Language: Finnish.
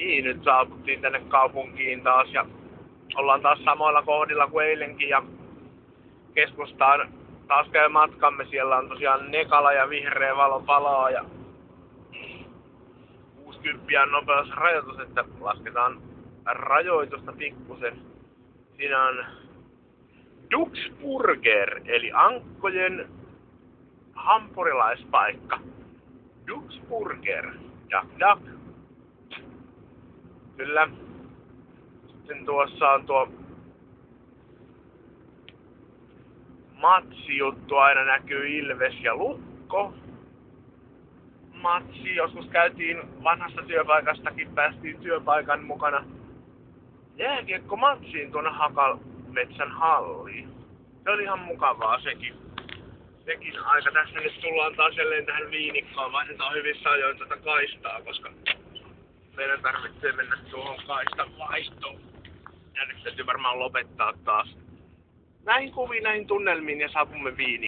Niin, nyt saaputtiin tänne kaupunkiin taas ja ollaan taas samoilla kohdilla kuin eilenkin ja keskustaan taas käy matkamme. Siellä on tosiaan Nekala ja vihreä valo palaa ja 60 on nopeusrajoitus, että lasketaan rajoitusta pikkusen. Siinä on Duxburger eli ankkojen hampurilaispaikka. Duxburger. Duck. Kyllä. Sitten tuossa on tuo Matsi-juttu, aina näkyy Ilves ja Lukko. Matsi, joskus käytiin vanhasta työpaikastakin, päästiin työpaikan mukana jääkiekko matsiin tuonne Hakametsän halliin. Se oli ihan mukavaa sekin aika. Tässä nyt tullaan taas jälleen tähän Viinikkaan, vaihdetaan hyvissä ajoin tätä kaistaa, koska meidän tarvitsee mennä tuohon kaistan vaihtoon. Ja nyt täytyy varmaan lopettaa taas näihin kuviin, näihin tunnelmiin ja saapumme Viiniin.